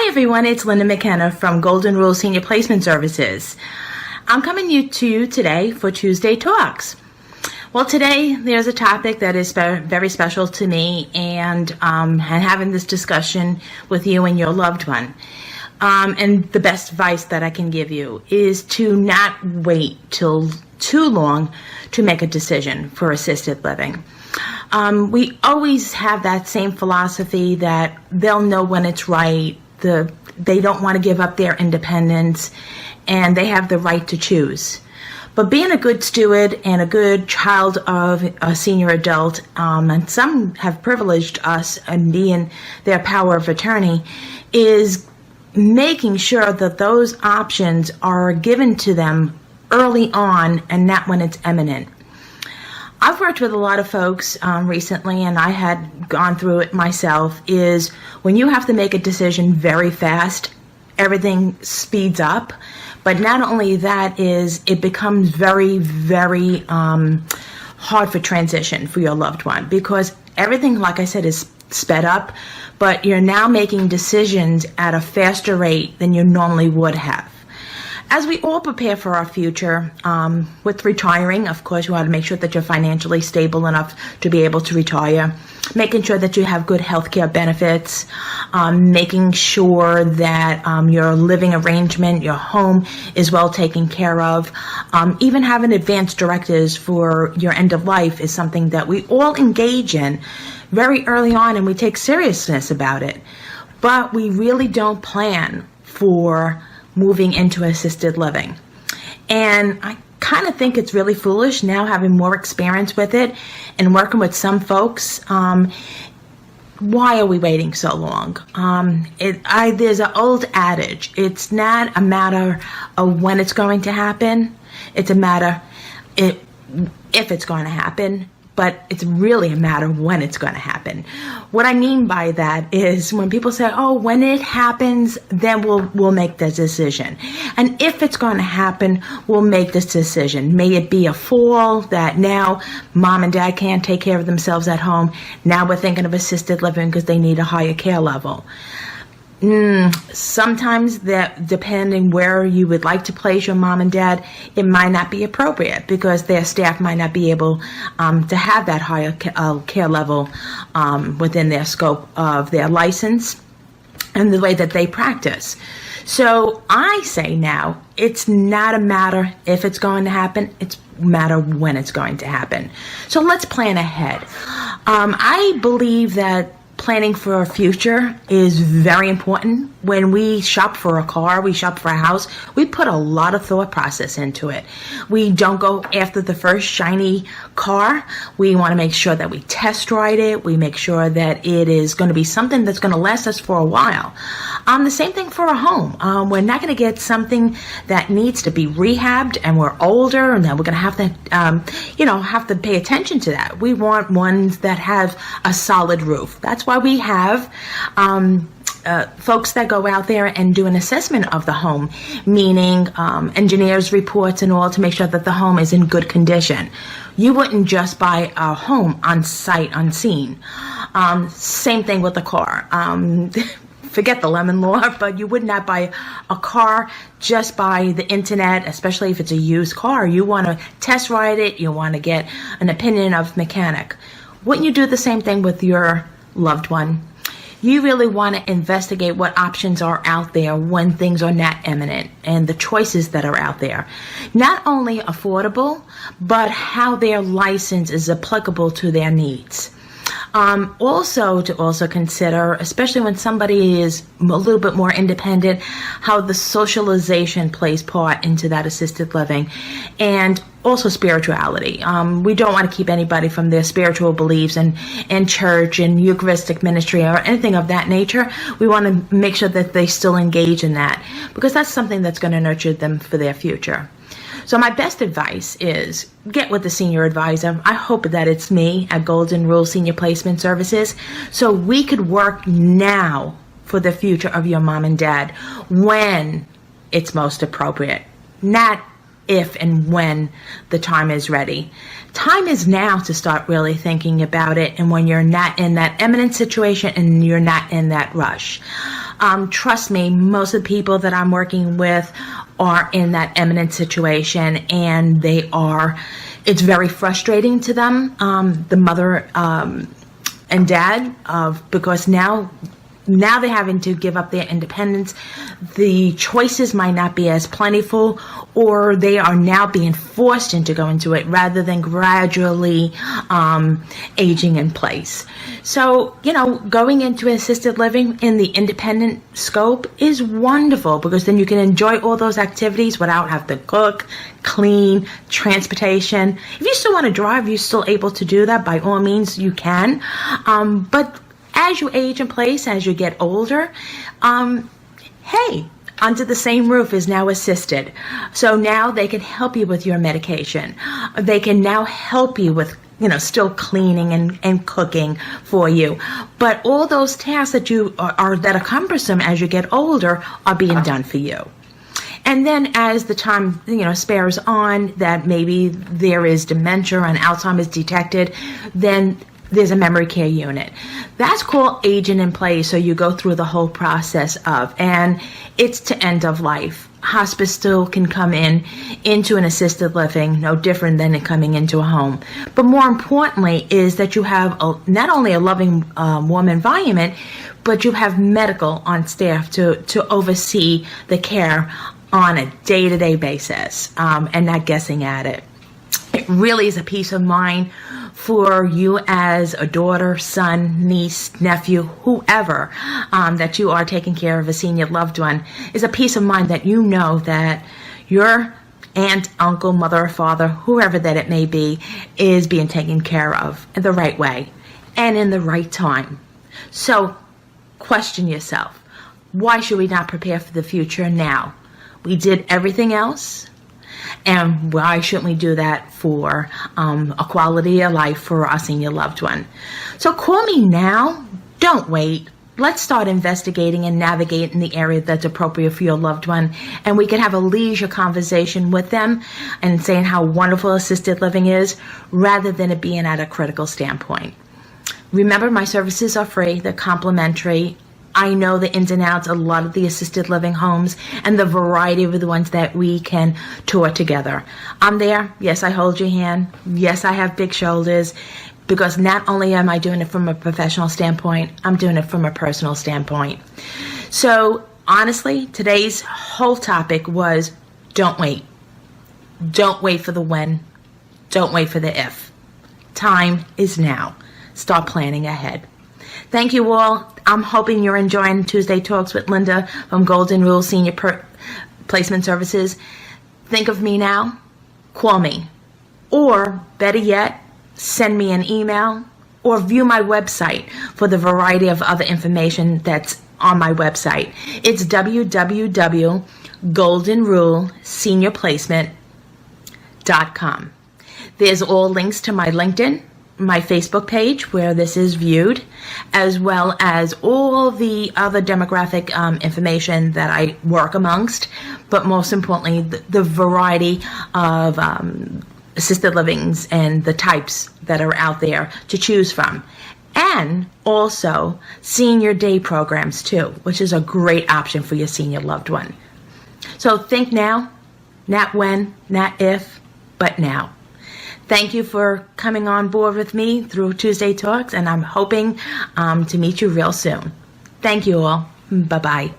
Hi everyone, it's Linda McKenna from Golden Rule Senior Placement Services. I'm coming to you today for Tuesday Talks. Well, today there's a topic that is very special to me, and having this discussion with you and your loved one. And the best advice that I can give you is to not wait till too long to make a decision for assisted living. We always have that same philosophy that they'll know when it's right. They don't want to give up their independence, and they have the right to choose. But being a good steward and a good child of a senior adult, and some have privileged us and being their power of attorney, is making sure that those options are given to them early on and not when it's imminent. I've worked with a lot of folks recently, and I had gone through it myself, is when you have to make a decision very fast, everything speeds up. But not only that, is it becomes very, very hard for transition for your loved one, because everything, like I said, is sped up, but you're now making decisions at a faster rate than you normally would have. As we all prepare for our future, with retiring, of course, you want to make sure that you're financially stable enough to be able to retire, making sure that you have good health care benefits, making sure that your living arrangement, your home, is well taken care of. Even having advanced directives for your end of life is something that we all engage in very early on, and we take seriousness about it. But we really don't plan for moving into assisted living. And I kind of think it's really foolish now, having more experience with it and working with some folks. Why are we waiting so long? There's an old adage. It's not a matter of when it's going to happen. It's a matter if it's going to happen. But it's really a matter of when it's going to happen. What I mean by that is when people say, oh, when it happens, then we'll make the decision. And if it's going to happen, we'll make this decision. May it be a fall that now mom and dad can't take care of themselves at home. Now we're thinking of assisted living because they need a higher care level. Sometimes that, depending where you would like to place your mom and dad, it might not be appropriate because their staff might not be able to have that higher care level within their scope of their license and the way that they practice. So I say now, it's not a matter if it's going to happen, it's a matter when it's going to happen. So let's plan ahead. I believe that planning for our future is very important. When we shop for a car, we shop for a house, we put a lot of thought process into it. We don't go after the first shiny car. We want to make sure that we test ride it. We make sure that it is going to be something that's going to last us for a while. The same thing for a home. We're not going to get something that needs to be rehabbed and we're older, and then we're going to have to pay attention to that. We want ones that have a solid roof. That's why we have folks that go out there and do an assessment of the home, meaning engineers' reports and all, to make sure that the home is in good condition. You wouldn't just buy a home on sight, unseen. Same thing with the car. Forget the lemon law, but you would not buy a car just by the internet, especially if it's a used car. You want to test ride it. You want to get an opinion of mechanic. Wouldn't you do the same thing with your loved one? You really want to investigate what options are out there when things are not imminent, and the choices that are out there. Not only affordable, but how their license is applicable to their needs. Also to consider, especially when somebody is a little bit more independent, how the socialization plays part into that assisted living, and also spirituality. We don't want to keep anybody from their spiritual beliefs and church and Eucharistic ministry or anything of that nature. We want to make sure that they still engage in that, because that's something that's going to nurture them for their future. So my best advice is get with the senior advisor. I hope that it's me at Golden Rule Senior Placement Services, so we could work now for the future of your mom and dad when it's most appropriate, not if and when the time is ready. Time is now to start really thinking about it, and when you're not in that imminent situation and you're not in that rush. Trust me, most of the people that I'm working with are in that imminent situation, and it's very frustrating to them, the mother and dad, because now they're having to give up their independence. The choices might not be as plentiful, or they are now being forced into going into it rather than gradually aging in place. So, going into assisted living in the independent scope is wonderful, because then you can enjoy all those activities without having to cook, clean, transportation. If you still want to drive, you're still able to do that. By all means, you can. But as you age in place, as you get older, hey, under the same roof is now assisted. So now they can help you with your medication. They can now help you with, still cleaning and cooking for you. But all those tasks that that are cumbersome as you get older are being done for you. And then as the time, spares on, that maybe there is dementia and Alzheimer's detected, then there's a memory care unit. That's called aging in place. So you go through the whole process and it's to end of life. Hospice still can come into an assisted living, no different than it coming into a home. But more importantly is that you have not only a loving, warm environment, but you have medical on staff to oversee the care on a day-to-day basis, and not guessing at it. It really is a peace of mind for you as a daughter, son, niece, nephew, whoever, that you are taking care of a senior loved one, is a peace of mind that you know that your aunt, uncle, mother, father, whoever that it may be, is being taken care of in the right way and in the right time. So question yourself, why should we not prepare for the future now? We did everything else. And why shouldn't we do that for a quality of life for our senior loved one? So call me now. Don't wait. Let's start investigating and navigating the area that's appropriate for your loved one. And we can have a leisure conversation with them and saying how wonderful assisted living is, rather than it being at a critical standpoint. Remember, my services are free. They're complimentary. I know the ins and outs of a lot of the assisted living homes and the variety of the ones that we can tour together. I'm there. Yes, I hold your hand. Yes, I have big shoulders, because not only am I doing it from a professional standpoint, I'm doing it from a personal standpoint. So honestly, today's whole topic was don't wait. Don't wait for the when. Don't wait for the if. Time is now. Start planning ahead. Thank you all. I'm hoping you're enjoying Tuesday Talks with Linda from Golden Rule Senior Placement Services. Think of me now. Call me. Or, better yet, send me an email or view my website for the variety of other information that's on my website. It's www.goldenruleseniorplacement.com. There's all links to my LinkedIn, my Facebook page where this is viewed, as well as all the other demographic information that I work amongst, but most importantly, the variety of assisted livings and the types that are out there to choose from. And also senior day programs too, which is a great option for your senior loved one. So think now, not when, not if, but now. Thank you for coming on board with me through Tuesday Talks, and I'm hoping to meet you real soon. Thank you all. Bye-bye.